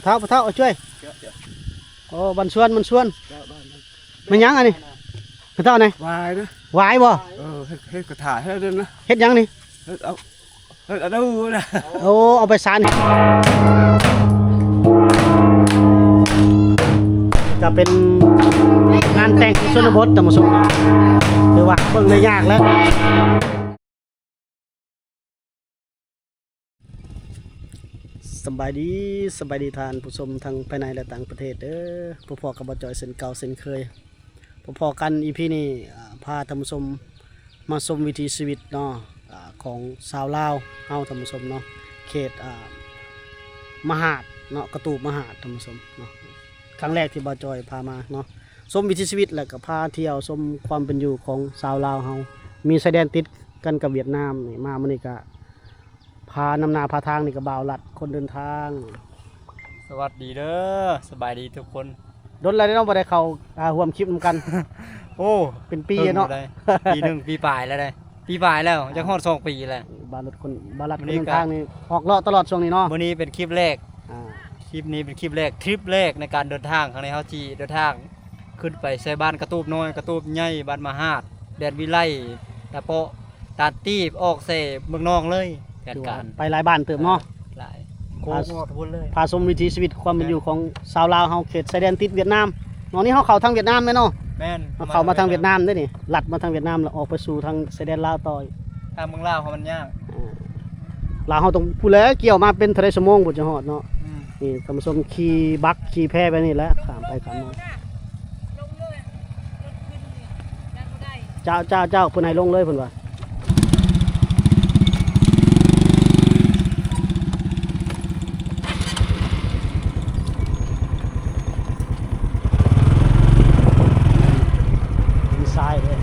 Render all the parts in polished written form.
เท้าเอาช่วยโอ้บันชวนมันยังอันนี้เท้าไหนวายนะวายบ่เฮ็ดกระถาเฮ็ดเด่นนะเฮ็ดยังนี่เฮ็ดเอาดูนะโอ้เอาไปสานจะเป็นงานแต่งชนบทธรรมสมคือว่าเบิ่งเลยยากแล้วสบายดีทานผู้ชมทางภายในและต่างประเทศเด้อพอๆกับบจอยเส้นเก่าเส้นเคยพอๆกันอีพีนี้พาท่านผู้ชมมาชมวิถีชีวิตเนาะของชาวลาวเฮาท่านผู้ชมเนาะเขตมหาดเนาะกระตูบมหาดท่านผู้ชมเนาะครั้งแรกที่บจอยพามาเนาะชมวิถีชีวิตแล้วก็พาเที่ยวชมความเป็นอยู่ของชาวลาวเฮามีชายแดนติดกันกับเวียดนามนี่มามื้อนี้ก็พานำนาพาทางนี่ก็บ่าวลัดคนเดินทางสวัสดีเด้อสบายดีทุกคนโดนอะไรได้น้องบ่ได้เข้าร่วมคลิปนำกัน โอ้เป็นปีเนาะปีหนึ่งปีปลายแล้วได้ปีปลายแล้วจะฮอด2 ปีแล้วบ่าวลัดคนเดินทางนี่ออกเลาะตลอดช่วงนี้เนาะวันนี้เป็นคลิปแรกคลิปนี้เป็นคลิปแรกทริปแรกในการเดินทางครั้งนี้เฮาจีเดินทางขึ้นไปใส่บ้านกระตูบน้อยกระตูบใหญ่บ้านมหาดแดนวิไลตะโปะตาตีบออกเสเมืองนองเลยแผนการไปหลายบ้านเติมเนาะหลายโคงหมดทุนเลยพาชมวิถีชีวิตความเป็นอยู่ของชาวลาวเฮาเขตชายแดนติดเวียดนามเนาะนี่เฮาเข้าทางเวียดนามแม่เนาะแม่นเข้ามาทางเวียดนามได้นี่ลัดมาทางเวียดนามแล้วออกไปสู่ทางชายแดนลาวต่อทางเมืองลาวเขามันยากลาวเฮาต้องผู้แลเกี่ยวมาเป็นทะเลชั่วโมงบ่จะฮอดเนาะนี่ท่านผู้ชมขี่บักขี่แพไปนี่แหละข้ามไปข้ามมาเจ้าเพิ่นให้ลงเลยเพิ่นว่าทรายเลย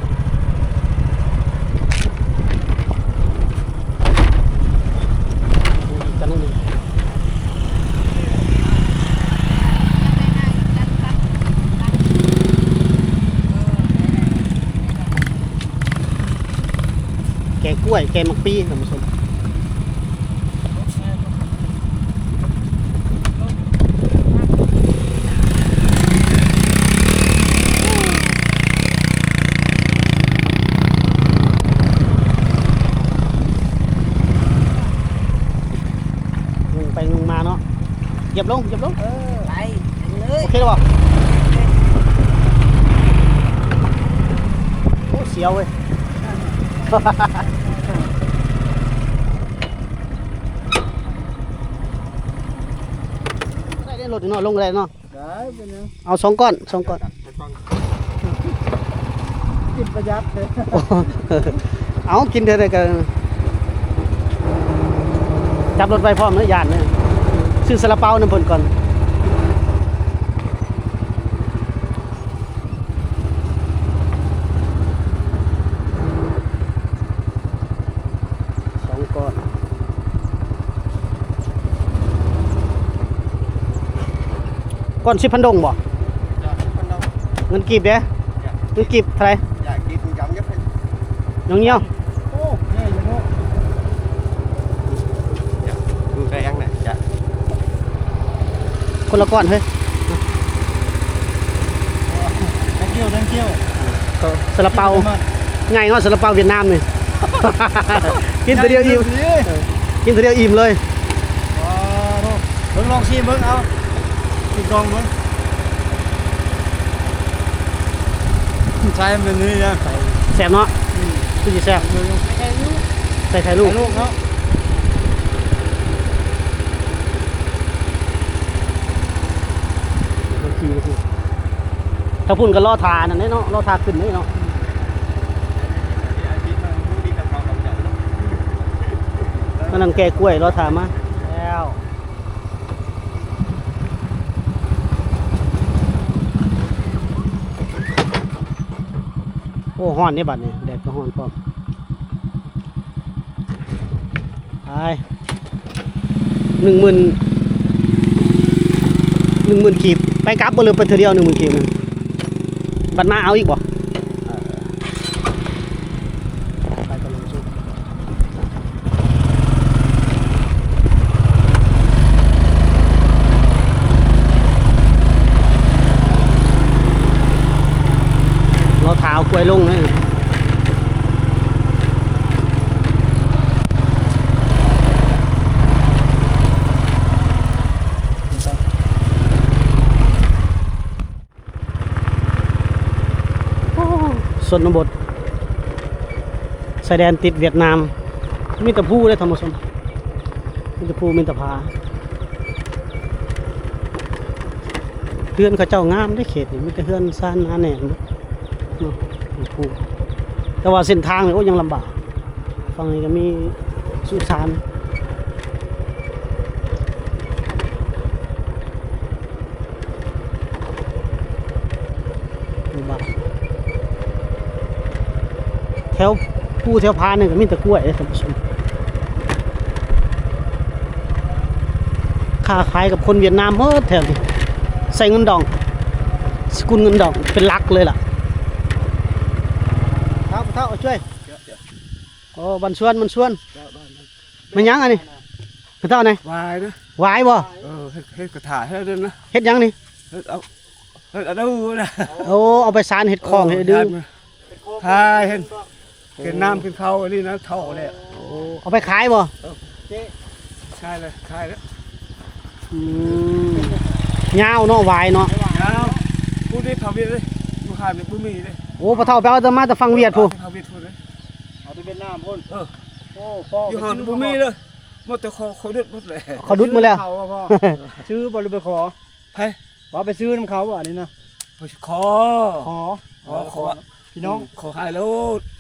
กันนี่แกงกล้วยแกงมักปีท่านผู้ชมไปงมาเนาะเหยียบลงไปเลยโอเคหรือเปล่าโอ้เสียวเว้ยได้รถเนาะลงเลยเนาะได้เป็นยังเอา2 ก้อนกินประหยัดเลยเอากินเถอะกันจับรถไปพร้อมเนื้อยานเนี่ยซื้อซาลาเปาน้ำเพิ่นก่อน2 ก้อนก้อน10,000 ดงบ่เงินกีบเด้เงินกีบเท่าไหร่น้องเงี้ยวคนละก้อนเฮ้ยthank you ซาลาเปาง่ายเนาะซาลาเปาเวียดนามนี่ กินทีเดียวอิ่มเลยเบิ่งลองชิมเบิ่งเอาชิมลองเบิ่งใช่เป็นนี่นะแซ่บเนาะคือสิแซ่บใส่ไข่ลูกเนาะถ้าพุ่นก็ล่อทานั่นเนาะล่อทาขึ้นนี่เนาะกำลังแกะกล้วยล่อทามาแล้วโอ้ฮ้อนนี่บัดนี่แดดก็ฮ้อนพร้อมไป10,000 กีบไปกลับบ่ลืมไปเทื่อเดียว10,000 กีบนึงบัดมาเอาอีกบ่ไปกันเลยสุด ชนบทชายแดนติดเวียดนามมีแต่ผู้ได้ธรรมชนมีแต่ผู้มีแต่ผาเฮือนเขาเจ้างามได้เขตนี่มีแต่เฮือนซ่านหนาแหน่นเนาะผู้แต่ว่าเส้นทางนี่โอ้ยังลำบากฝั่งนี้ก็มีสุสานลำบากแถวผู้แถวพานี่ก็มีแต่กล้วยท่านผู้ชมค้าขายกับคนเวียดนามเมื่อแถวนี้ใส่เงินดองสกุลเงินดองเป็นหลักเลยล่ะเท่าช่วยโอ้บันชวนมันยังอันนี้เท่าไหน วายนะ หวายบ่ เฮ็ดกระถาให้เดินนะ เฮ็ดยังนี่ เฮ็ดเอาดูนะ โอ้เอาไปสารเฮ็ดของเฮ็ดดื้อ ทายเห็นกินน้ำกินข้าวอันนี้นะเท่าเลย โอ้เอาไปขายบ่ ใช่เลยใช่แล้ว อืมยาวเนาะหวายเนาะ แล้วพูดได้ข่าวเวียดเลยผู้ขายเป็นผู้มีเลย โอ้พ่อเฒ่าไปเอาแต่มาแต่ฟังเวียดพู ข่าวเวียดพูดเลย เอาที่เวียดนามพุ่น เออ โอ้พ่อ อยู่ห่างผู้มีเลยหมดแต่เขาเดือดหมดเลย เขาดุดมาแล้ว เขาพ่อซื้อบ่หรือไปขอ ไป ว่าไปซื้อน้ำเขาบ่อันนี้นะ ขอ ขอพี่น้อง ขอขายแล้ว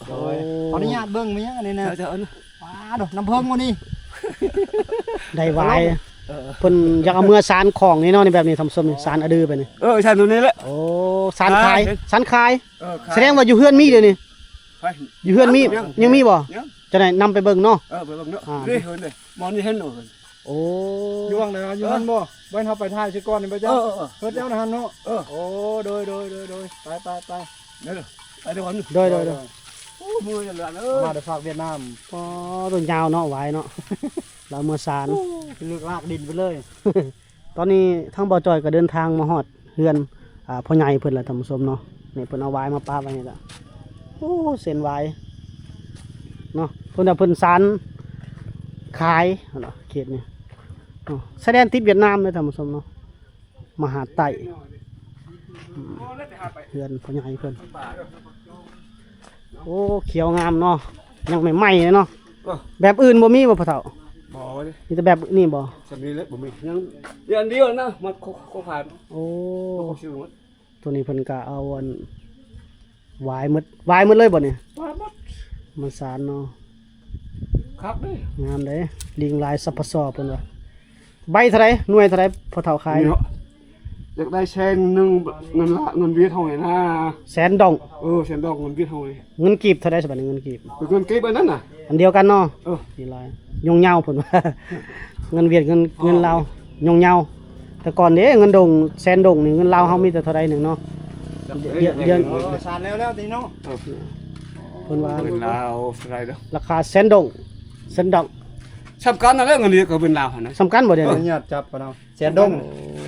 โอ้ยขออนุญาตเบิ่งมีหยังอันนี้นะ เจ้านะ ว้าดอกน้ำเพิ่งมื้อนี้ ได้หวายเพิ่นอยากเอาเมื่อสารของนี่เนาะนี่แบบนี้ทำส้มนี่สารอะดือไปนี่ ใช่ตัวนี้แหละ โอ้สารขาย ขาย สารขาย ขาย แสดงว่าอยู่เฮือนมีเดี๋ยวนี้ ไป อยู่เฮือนมียังมีบ่ ยัง จะได้นำไปเบิ่งเนาะ ไปบังเนาะนี่เห็นเลยมองนี่เห็นหนู โอ้ อยู่ว่างเลยอยู่หั่นบ่เบิ่นเฮาไปถ่ายซิก่อนนี่บ่จ้าเฮ็ดแล้วนะหั่นเนาะโอ้โดยไป เดี๋ยวไปเดี๋ยวก่อน โดย โอ้มือจะเหลือเออ มาได้ฝากเวียดนาม อ๋อต้นยาวเนาะหวายเนาะ เราเมื่อสาร เลือกลากดินไปเลย ตอนนี้ทั้งบ่อจอยก็เดินทางมาฮอดเฮือนพ่อใหญ่เพิ่นล่ะท่านผู้ชมเนาะนี่เพิ่นเอาหวายมาปาไว้นี่ล่ะโอ้เส้นหวายเนาะเพิ่นเอาเพิ่นสารขายเนาะเขตนี้เนาะแสดงติดเวียดนามเลยท่านผู้ชมเนาะมหาไต้เฮือนพ่อใหญ่เพิ่นโอ้เขียวงามเนาะยังใหม่ๆเลยเนาะแบบอื่นบ่มีบ่พ่อเฒ่า บ่เลย มีแต่แบบนี้บ่ สำนีเลยบ่มียังเดือนเดียวนะมันเขาขาย โอ้ เขาซื้อหมด ตัวนี้เพิ่นก็เอาอันหวายหมดเลยบ่เนี่ย ป้าบัด มันสารเนาะ ครับเลย งามเด้ลิงลายสัพพะซอเพิ่นว่าใบเท่าไหร่หน่วยเท่าไหร่พอเฒ่าขาย เนาะอยากได้แชงหนึ่งเงินละเงินเวียดเท่าไหร่นะ แสนดอง แชงดอกเงินเวียดเท่าไหร่ เงินกีบเท่าไหร่สิบัดนี้เงินกีบ เป็นเงินเก็บอันนั้นน่ะ อันเดียวกันเนาะ เออ นี่ลายยงเหยาเพิ่นว่า เงินเวียดเงินลาวยงเหยาแต่ก่อนเด้เงินดงแสนดงนี่เงินลาวเฮามีแต่เท่าใดหนึงเนาะเดือน สารแล้วตีเนาะ เพิ่นว่า เป็นลาวอะไรเด้อ ราคาแสนดอง สำคัญนั่นแหละเงินเดือนก็เป็นลาวหั่นนะ สำคัญบ่เดี๋ยว อนุ นี้ ญาตจับปะเนาะแสนดง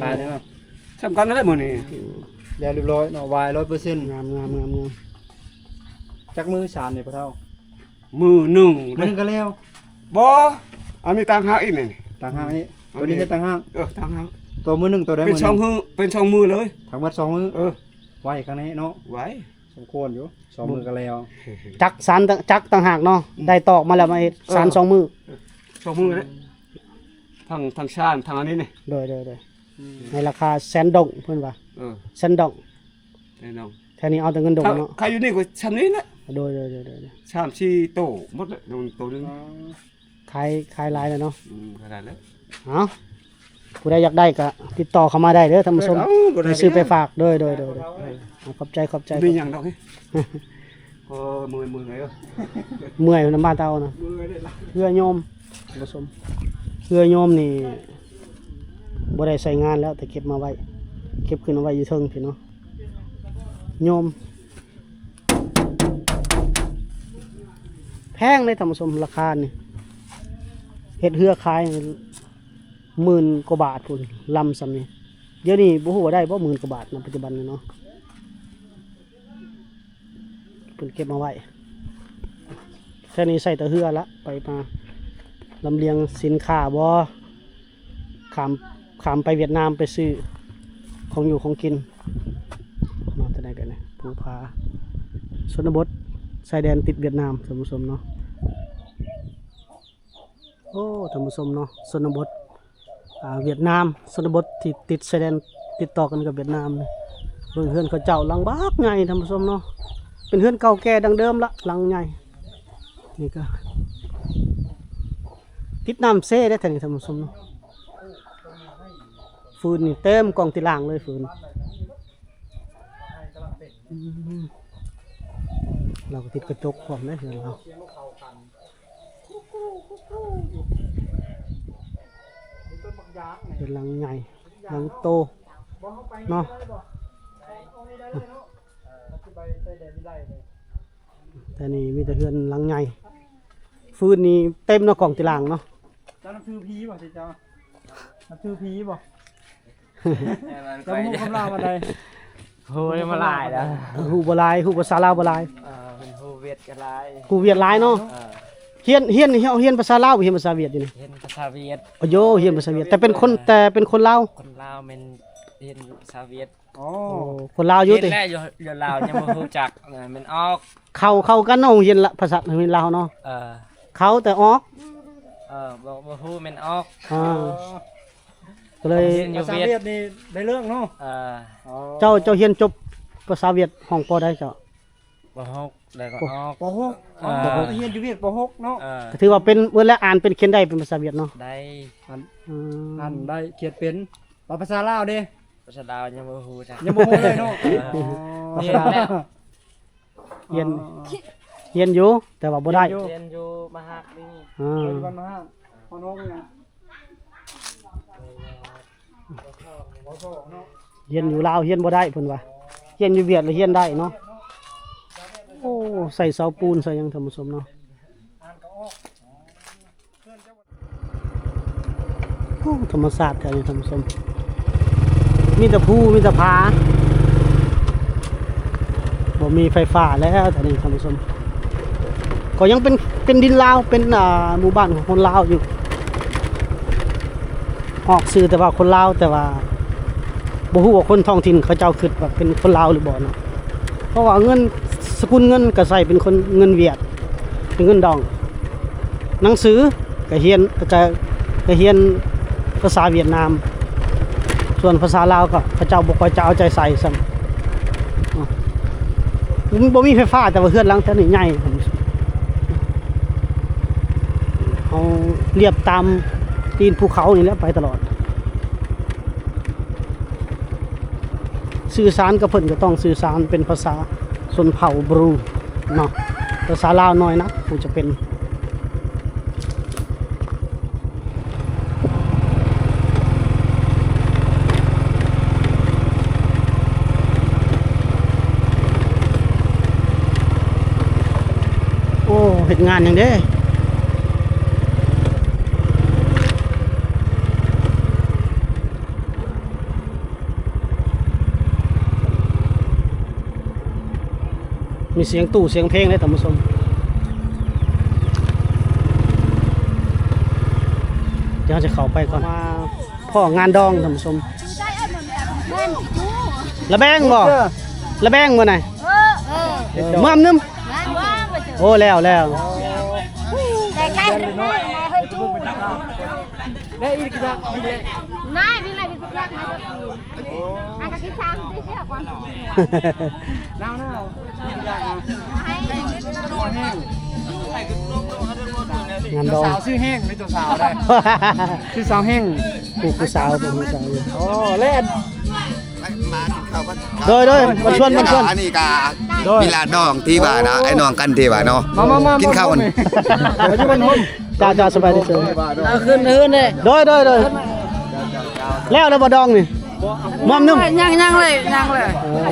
ขายเนาะ สำคัญนั่นแหละมื้อนี้ แล้วเรียบร้อยเนาะวาย100% งาม จักมือสารนี่ปะเท่า มือหนึ่ง มันก็แล้ว บ่อันนี้ต่างหากอีกนี่ ต่างหากนี่ตัวนี้เฮ็ดต่างหาก ต่างหาก ตัวมือหนึงตัวใด เป็น มือห ช่อง นึง มือเป็นช่องมือเลย ทั้งหมด2มือ เออ ไว้ข้างนี้เนาะ ไว้ สมควรอยู่2มือก็แล้ว จักสารจักต่างหากเนาะได้ตอกมาแล้วมาเฮ็ดสารสองมือ ช่องมือเลยทางชาติทางอันนี้นี่ โดยในราคาแสนดงเพิ่นว่า แสนดง แน่นอน แค่นี้เอาแต่เงินดงเนาะ ใครอยู่นี่ก็ชั้นนี้นะ โดย ชามชีโตหมดเลยโดนตัวนึง ขายหลายแล้วเนาะ ขนาดนั้น เอาผู้ใดอยากได้ก็ติดต่อเข้ามาได้เด้อท่านผู้ชมไปซื้อไปฝากโดยเอาขอบใจ มีอย่างดอกนี่มือไงเออ เมื่อยน้ำบ้านเตานะ มือได้ละ เพื่อโยมท่านผู้ชมเพื่อโยมนี่บ่ได้ใส่งานแล้วแต่เก็บมาไว้เก็บขึ้นเอาไว้อยู่เทิงพี่เนาะโยมแพงเลยท่านผู้ชมราคานี่เฮ็ดเฮือขาย10,000 กว่าบาทพุ่นลำซำนี่เดี๋ยวนี้บ่ฮู้ว่าได้บ่10,000 กว่าบาทในปัจจุบันนี่เนาะเพิ่นเก็บมาไว้แค่นี้ใส่แต่เฮือละไปมาลำเลียงสินค้าบ่ขามไปเวียดนามไปซื้อของอยู่ของกินมาแต่ไหนกันนะภูผา ชนบทชายแดนติดเวียดนามท่านผู้ชมเนาะโอ้ท่านผู้ชมเนาะชนบทเวียดนามชนบทที่ติดชายแดนติดต่อกันกับเวียดนามเนี่ยเบิ่งเฮือนเขาเจ้าหลังบักใหญ่ท่านผู้ชมเนาะเป็นเฮือนเก่าแก่ดังเดิมละหลังใหญ่นี่ก็ติดน้ำเซ่ได้ท่านผู้ชมเนาะฟืนนี่เต็มกองติล่างเลยฟืนเราก็ติดกระจกพร้อมได้เห็นเราเป็นหลังใหญ่หลังโตเนาะแต่นี่มีแต่เฮือนหลังใหญ่ฟืนนี่เต็มเนาะกองติล่างเนาะ เจ้าน้ำชื่อพีบ่สิเจ้าน้ำชื่อพีบ่ ก็ เจ้าหูคำรามอะไร โหมาหลายแล้ว ฮู้บ่หลายฮู้ภาษาลาวบ่หลาย เป็นโหเวียดกันหลาย ฮู้เวียดหลายเนาะเฮียนภาษาลาวบ่เฮียนภาษาเวียดอยู่นี่ เห็นภาษาเวียด โอ้โยเฮียนภาษาเวียดแต่เป็นคนลาว คนลาวเป็นเห็นภาษาเวียด อ๋อ โอ้คนลาวอยู่ เห็น ติ แล้วอยู่ลาวยังบ่รู้จักมันออก เข้ากันเนาะเฮียนละภาษาเฮียนลาวเนาะ เออ เขาแต่ออก บ่ฮู้มันออก ก็เลย ภาษาเวียดนี่ได้เรื่องเนาะ เจ้าเฮียนจบภาษาเวียดห้องปอได้เจ้า บ่ฮู้แล้วก็ออก ป .6 อ๋อเรียนอยู่เวียดป .6 เนาะ ก็ถือว่าเป็นเวลาอ่านเป็นเขียนได้เป็นภาษาเวียดเนาะ ได้ อืม อ่านได้เขียนเป็นภาษาลาวเด้ ภาษาลาวยังบ่ฮู้จัก ยังบ่ฮู้เลยเนาะ เรียนแล้ว เฮียนอยู่แต่ว่าบ่ได้ เรียนอยู่มหาวิทยาลัย อ่า ปัจจุบันมาห้าพอน้องเป็นไง เฮียนอยู่ลาวเฮียนบ่ได้เพิ่นว่าเฮียนอยู่เวียดแล้วเฮียนได้เนาะโอ้ใส่เสาปูนใส่หยังท่านผู้ชมเนาะโอ้ธรรมศาสตร์แท้นี่ท่านผู้ชมมีแต่ภูมีแต่ผาบ่มีไฟฟ้าแล้วแต่นี่ท่านผู้ชมก็ยังเป็นดินลาวเป็นหมู่บ้านของคนลาวอยู่ออกสื่อแต่ว่าคนลาวแต่ว่าบ่ฮู้ว่าคนท้องถิ่นเขาเจ้าคิดว่าเป็นคนลาวหรือบ่เนาะเพราะว่าเงินสกุลเงินก็ใส่เป็นคนเงินเวียดเป็นเงินดองหนังสือก็เรียนภาษาเวียดนามส่วนภาษาลาวก็เขาเจ้าบ่ค่อยจะเอาใจใส่ซ้ำบ่มีไฟฟ้าแต่ว่าเฮือนหลังแถวนี้ใหญ่ผมเอาเรียบตามตีนภูเขานี่แหละไปตลอดสื่อสารกับเพิ่นก็ต้องสื่อสารเป็นภาษาชนเผ่าบรูเนาะภาษาลาวน้อยนะคงจะเป็นโอ้เฮ็ดงานอย่างเด้มีเสียงตู้เสียงเพลงเลยท่านผู้ชมเดี๋ยวจะเข้าไปก่อนมาพ่องานดองท่านผู้ชมระแบงบ่ระแบงบ่ไหนเมื่อมนึมโอ้แล้ว ได้อีกจักมีเลย Này, vì này thì cũng rác này được. Ai cả cái sang tí xíu quan. น้าวนี่ยากนะ งานดอง สาวชื่อแห้งไม่ตัวสาวได้ชื่อสาวแห้ง ผู้สาวเป็นผู้สาว โอ้เล่น มากินข้าวกัน โดยมันชวน อันนี้ก็มีลาน้องที่ว่านะไอ้น้องกันที่ว่าเนาะ มากิ กินข้าวกัน ปัจจุบันผม จ้าสบายดีเชิญ เอาขึ้นเลย โดยแล้วบ่ดองนี่ม่อมนึม ยังเลย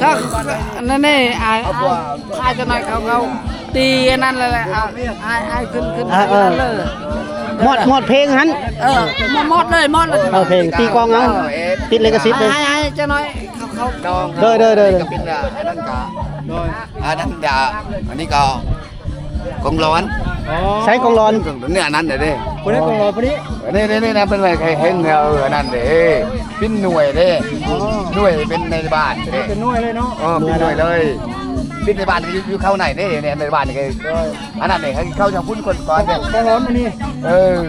ถ้านั่นนี่อายจะหน่อยเขาตีนั่นเลยแหละอายขึ้นนั่นเลย หมดเพลงหัน หมดเลย เพลงตีกลองเอาติดลิขสิทธิ์เลย อายจะหน่อยเขา น้อง โดย ก็เป็นอันนั้นก็อันนั้นดาอันนี้ก็กองร้อน ใช้กองร้อน เนี่ยอันนั้นเด้ คนนี้กองรอคนนี้ นี่นะเป็นอะไรใครเห็นเนี่ยอันนั้นเด้เป็นหน่วยเด้หน่วยเป็นในบ้านเด้ เป็นหน่วยเลยเนาะ เป็นหน่วยเลย เ บินในบ้านอยู่เข้าไหนได้เนี่ยในบ้านนี่ก็อันนั้นเนี่ยเข้าทางพุ่นคนก่อนเนี่ย กองร้อนมานี่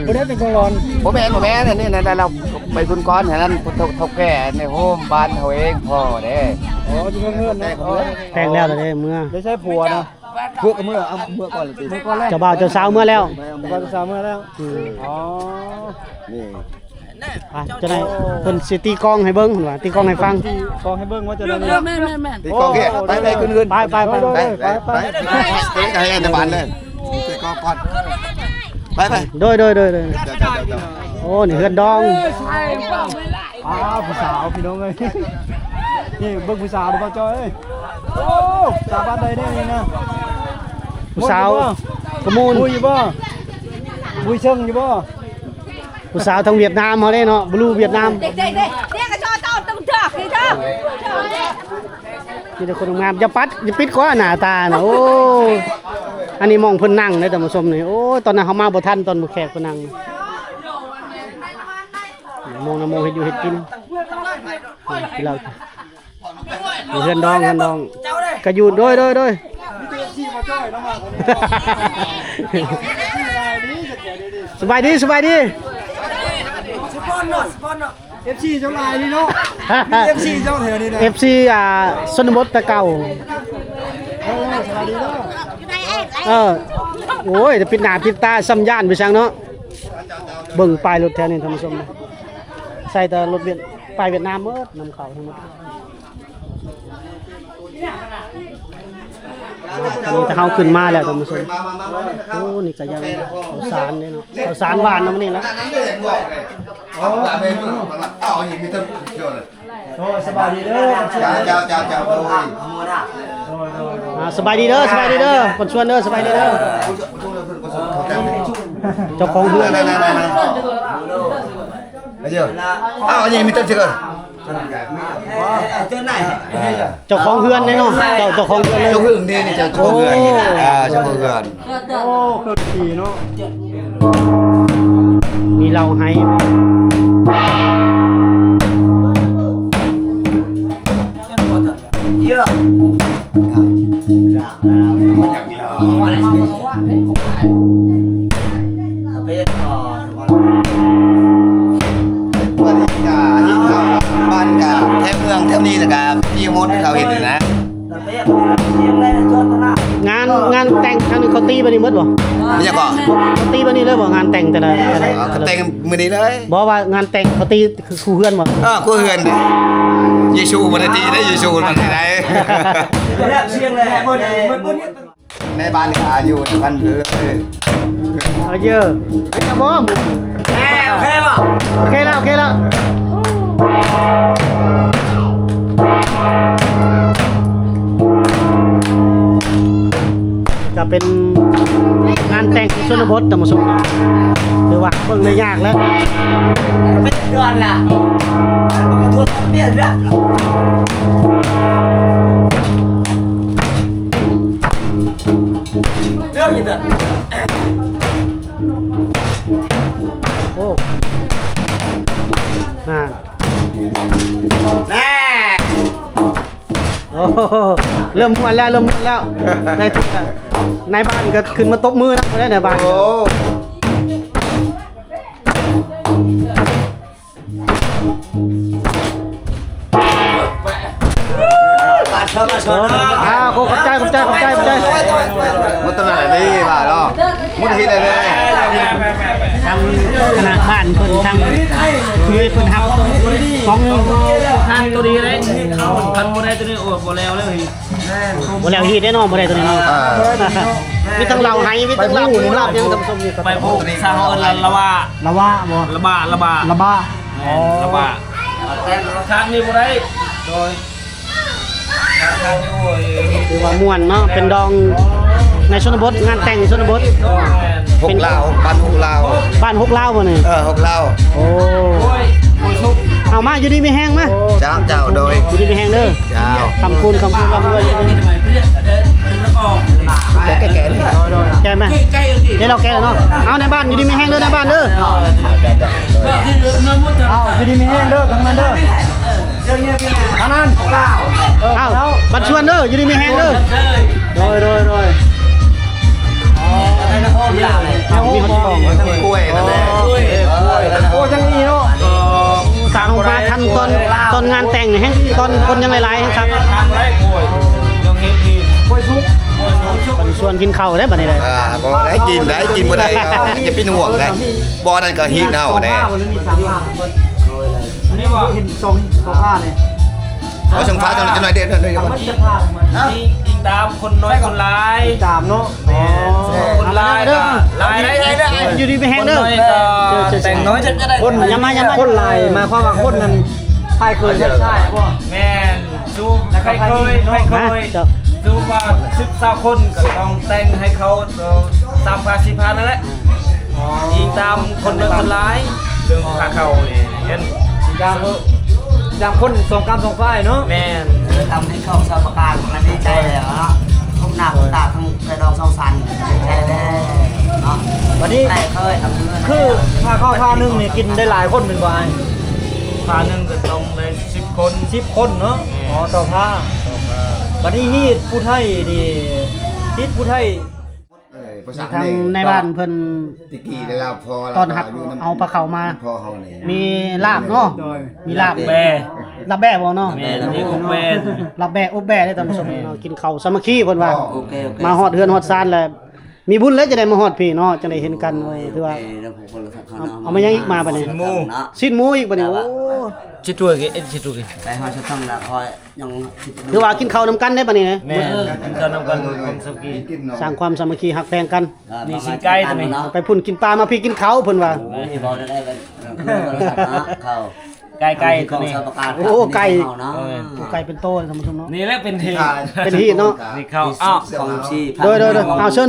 บ่ได้เป็นกองร้อน ผมแม่นี่นะเราไปคุณก้อนแห่นั้นทกแก่ในโฮมบ้านเขาเองพ่อเด้ อ๋ออยู่เงินๆนะ แต่งแล้วเด้เมื่อ ได้ใช้ผัวนะ พวกเมื่อเอาเมื่อก่อนเลยสิ เมื่อก่อนแรก เจ้าบ่าวเจ้าสาวเมื่อแล้ว ก่อนจะสามเมื่อแล้วอ๋อ นี่ อ่ะจะได้เพิ่นสิตีกลองให้เบิ่งเพิ่นว่าตีกลองให้ฟัง กองให้เบิ่งว่าจะได้ แม่ ตีกองแก่ไปขึ้น ไป ไปให้ในบ้านเลยตีกองก่อนไป โดยโอ้นี่เฮือนดอง ผู้สาวพี่น้องเอ้ยนี่เบิ่งผู้สาวบ่จอยเอ้ยโอ้สาวบ้านใดได้นี่นะ ผู้สาวกระมูล บุยอยู่บ่บุยเชิงอยู่บ่ ผู้สาวทางเวียดนามเฮาเด้เนาะบลูเวียดนาม Đây cái cho tao tao thở thì sao? มีแต่คนงามอย่าปิดขอหน้าตาน่ะโอ้อันนี้มองเพิ่นนั่งเด้ท่านผู้ชมนี่โอ้ตอนนั้นเฮามาบ่ทันตอนแขกเพิ่นนั่งมองเฮ็ดอยู่เฮ็ดกินที่เราเฮือนดองก็อยู่โดยสบายดี FC เจ้าลายนี่เนาะ FC เจ้าแถวนี้นะ FC ชนบทตะเก่า สวัสดีเนาะ โอ้ยจะปิดหน้าปิดตาซ้ำย่านไปซังเนาะเบิ่งป้ายรถแถวนี้ท่านผู้ชมใส่แต่รถป้ายเวียดนามหมดนำเข้าทั้งหมดอันนี้ถ้าเฮาขึ้นมาแล้วท่านผู้ชมโอ้นี่ก็ยังข้าวสารนี่เนาะข้าวสารหวานนำนี่ละ เอาอย่างนี้ต้องเกี่ยวเลย โอ้สบายดีเด้อ จ้าโดย สบายดีเด้อคนชวนเด้อสบายดีเด้อเจ้าของเฮือน Bây giờ, anh nhìn mình tâm chưa cần. เจ้าของเฮือนแน่เนาะเจ้าของเฮือนเลย Cháu hưởng đi thì cháu hưởng. Cháu hưởng. โอ้เกิดขี่เนาะ มีเราให้ Ban cả theo hương theo đi là cả đi môn khảo hiện rồi nè. งานแต่งครั้งนี้เขาตีบันนี้หมดบ่ Bây giờ có. เขาตีบันนี้เลยบ่งานแต่งแต่ละ Cái tên mình đi đấy. บอกว่างานแต่งเขาตีคือครูเฮือนบ่ Cô huyền này. Giêsu mà đi đấy, Giêsu mà đi đấy. Này ban cả nhiều ban thứ. เอาเยอะไอ้กระบอก โอเคแล้วจะเป็นงานแต่งที่ชนบทธรรมสมหรือว่าเพิ่งได้ยากแล้วโอ้โอ้เริ่มม่วนแล้วได้ทุกอย่างในบ้านก็ขึ้นมาตบมือนะได้ในบ้าน ขอบใจ Một tuần này đi bà đó. Một thì này đây. ทำขนาดบ้านเพิ่นทำคือเพิ่นทำของนึง ทางตัวดีเลยคันโมได้ตัวนี้โอ้โหแล้วเลย บ่แล้วฮีดได้เนาะบ่ได้ตัวนี้เนาะมีทั้งเหล้าไห้มีทั้งลาบหมูลาบยังท่านผู้ชมนี่ ไปพวกซาฮอนละว่า ละว่าบ่ ละบ้า ละบ้า ละบ้าแต่ทางนี้บ่ได้โดยทางนี้โอ้ย คือว่าม่วนเนาะเป็นดองในชนบทงานแต่งชนบท Hục Lào, ban Hục Lào. บ้าน6ลาวบ่นี่ Hục Lào. โอ้เอามาอยู่ดีมีแห้งมา Chào đôi. อยู่ดีมีแห้งเด้อ Chào. คำคุณร่ำรวย Cái này. แกไหม ดี๋ยวเราแก้เนาะเอาในบ้านอยู่ดีมีแห้งเด้อในบ้านเด้อ เอาอยู่ดีมีแห้งเด้อทางนั้นเด้อทางนั้น เอาบัดชวนเด้ออยู่ดีมีแห้งเด้อ โดยมีคนบอก กล้วยนั่นแหละ โอ้จังอีเนาะ สร้างมาทันตอนงานแต่งแห้งตอนคนยังหลายๆครับ ทำไรโวยยังเฮ็ดดี กล้วยสุก บัดชวนกินข้าวได้บัดนี้เลย บ่ได้กินบ่ได้จะเป็นห่วงได้บ่นั่นก็ฮีทเน่าแน่ นี่ว่า เห็นทรงผ้าเนี่ย เอาช่างฟ้าจังหน่อยเด็ดหน่อย มันจะผ้ามัน อีกตามคนน้อยคนร้าย ตามเนาะ คนร้ายก็ร้ายได้ อยู่ดีมีแห้ง คน เด้อ น้อยก็แต่งน้อยจะได้ คนคนลายมาความว่าคนนั้นใครเคยใช่ป่ะ แม่นซูใครเคยไม่เค นะ ย เจ้า ซูว่า10-20คนก็ต้องแต่งให้เขาตามภาษีพานั่นแหละยิงตามคนน้อยคนร้ายเรื่องค่าเข้านี่เห็น จางคนสองกรรมสองฝ่ายเนาะ แม่น ทำให้เข้าสมการมันดีใจเลยเนาะทุกหน้าทุกตาทั้งกระดองสองสันดีใจเลยเนาะ วันนี้ แต่เคยทำเงิน คือผ้าข้าวผ้านึ่งนี่กินได้หลายคนเป็นวาย พาหนึงก็ต้องได้10 คน 10 คนเนาะอ๋อต่อผ้าวันนี้ฮีดผู้ไทยดีฮีดผู้ไทย ทางในบ้านเพิ่น ตะกี้ได้ลาพอ ตอนหักเอาปลาเขามา พอเฮานี่ มีลาบเนาะมีลาบ แม่ ลาบแบ่บ่เนาะ แม่นี่ก็แม่ ลาบแบ่อบแบ่ได้ท่านผู้ชมเนาะกินข้าวสามัคคีเพิ่นว่า โอเค มาฮอดเฮือนฮอดซานแล้วมีบุญแล้วจะได้มาฮอดพี่เนาะจะได้เห็นกันไว้ถือว่า เอามายังอีกมาบัดนี้ สิ้นหมูอีกบัดนี้โอ้ ชิตัวกี่ชิตัวกี่ ไปหาจะต้องละคอยยัง ถือว่ากินข้าวนำกันได้บัดนี้นะ แม่จะนำกันความสุขี สร้างความสามัคคีฮักแพงกัน มีสิใกล้ตัวนี้ ไปพุ่นกินปลามาพี่กินเขาวเพิ่นว่า ที่บอกได้กันเขา ใกล้ๆตัวนี้ ไก่เป็นโตเลยท่านผู้ชมเนาะ นี่แหละเป็นที เป็นฮีทเนาะ นี่เข้าอ้าว โดยเอาเชิญ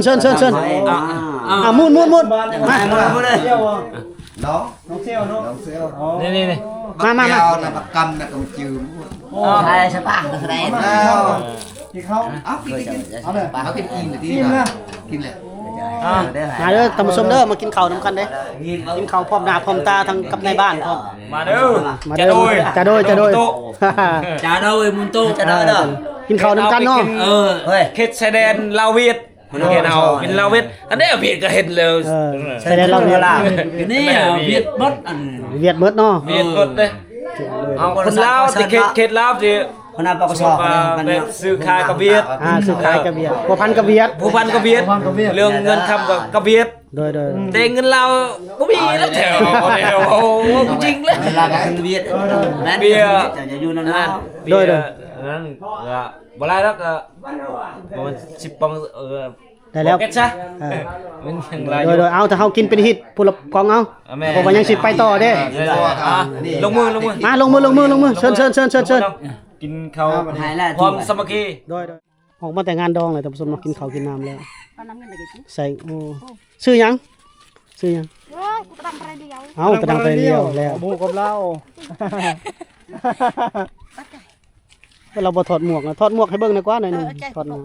มุดมา น้อง น้องเซลเนาะ น้องเซล นี่ มา เจ้าน่ะประกันน่ะก็จืม ใช่ใช่ป่ะแสดง แล้ว ที่เขา เอากินเอาเลยเขากินอิ่มเลยที่กินแหละ มาเด้อท่านผู้ชมเด้อมากินข้าวนำกันเด้กินข้าวพร้อมหน้าพร้อมตาทั้งกับในบ้านพร้อม มาเด้อ มาเด้อจะโดย จ้าโดยมุนโตจ้าโดยเด้อ กินข้าวนำกันเนาะ เฮ้ย เขตชายแดนลาวเวียดเห็นเอาเป็นลาวเวียดอันนี้เวียดก็เห็นเลย แสดงเราเวียด นี่เวียดบดอัน เวียดเบิดเนาะ เวียดหมดเลยเอาคนลาวที่เขตลาวที่ คนนั้นปก ช ติ อบแบบซื้อขายกับเวียด สุดท้ายกับเวียดผัวพันกับเวียด ผู้พันกับเวียดเรื่องเงินคำกับเวียด โดย แต่เงินเราก็มีแล้วแถวโอ้จริงเลย เวลาเป็นเวียดนั่นจะอยู่นั่นนะ นั่นบ่ได้แล้วก็มัน10 ปังได้แล้ว เก็ตซะมันอย่างไร โดยเอาถ้าเฮากินเป็นฮิตผู้ละกองเอาเพราะว่ายังสิไปต่อเด้ ลงมือ มาลงมือเชิญกินข้าวความสามัคคี โดยออกมาแต่งานดองเลยท่านผู้ชมมากินข้าวกินน้ำแล้ว เอาน้ำเงินไปกิน ใส่โอ้ซื้อหยัง เฮ้ยกูตามไปเดียว เอากระดังไปเดียวแล้ว บูกับเรา เราบ่ถอดหมวกนะถอดหมวกให้เบิ่งหน่อยกว่าหน่อยหนึงถอดหมวก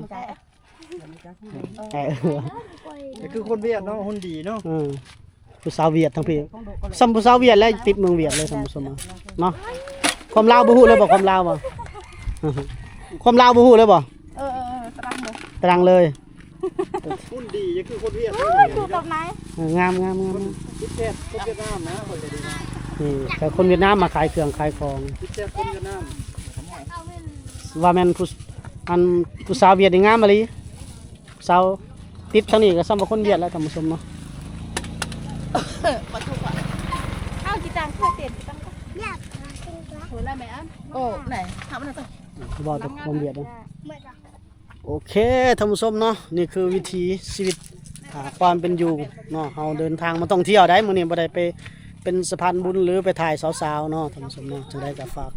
ใจ นี่คือคนเวียดเนาะคนดีเนาะ ผู้สาวเวียดทั้งพี่ซ้ำผู้สาวเวียดแล้วติดเมืองเวียดเลยท่านผู้ชมเนาะความลาวบ่ฮู้เลยบ่ความลาวบ่ความลาวบ่ฮู้เลยบ่ ตรังเลย ตรังเลย คนดีนี่คือคนเวียด ดูตรงไหน งาม พิเศษคนเวียดนามนะคนดีนะ นี่แต่คนเวียดนามมาขายเครื่องขายของ พิเศษคนเวียดนาม ว่าแม่นผู้สาวเวียดนี่งามมาลีสาวติดทางนี้ก็ซ้ำกับคนเวียดแล้วท่านผู้ชมเนาะ เอาจีตังเพื่อเตียนจีตังอยากโหได้ไหมอ่ะโอ้ไหนทำอะไรต่อ บ่แต่คนเวียดเนาะโอเคท่านผู้ชมเนาะนี่คือวิถีชีวิตความเป็นอยู่เนาะเฮาเดินทางมาท่องเที่ยวได้มื้อนี้บ่ได้ไปเป็นสะพานบุญหรือไปถ่ายสาวๆเนาะท่านผู้ชมเนาะจังได๋ก็ฝาก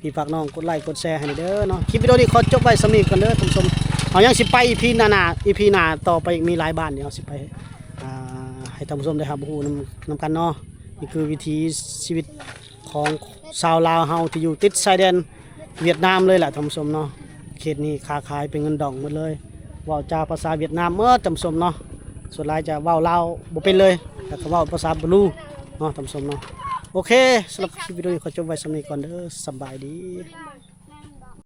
พี่ฝากน้องกดไลค์กดแชร์ให้เด้อเนาะคลิปวิดีโอนี้ขอจบไว้สำนี้ก่อนเด้อท่านผู้ชมเฮายังสิไป EP หน้าต่อไปอีกมีหลายบ้านเดี๋ยวเฮาสิไปให้ท่านผู้ชมได้รับรู้นำกันเนาะนี่คือวิถีชีวิตของชาวลาวเฮาที่อยู่ติดชายแดนเวียดนามเลยแหละท่านผู้ชมเนาะเขตนี้ค้าขายเป็นเงินดองหมดเลยเว้าจาภาษาเวียดนามเมื่อท่านผู้ชมเนาะ ส่วนหลายจะเว้าลาวบ่เป็นเลยแล้วก็เว้าภาษาบลูเนาะท่านผู้ชมเนาะโอเคสำหรับคลิปวิดีโอนี้ขอจบไว้สำนี้ก่อนเด้อสบายดี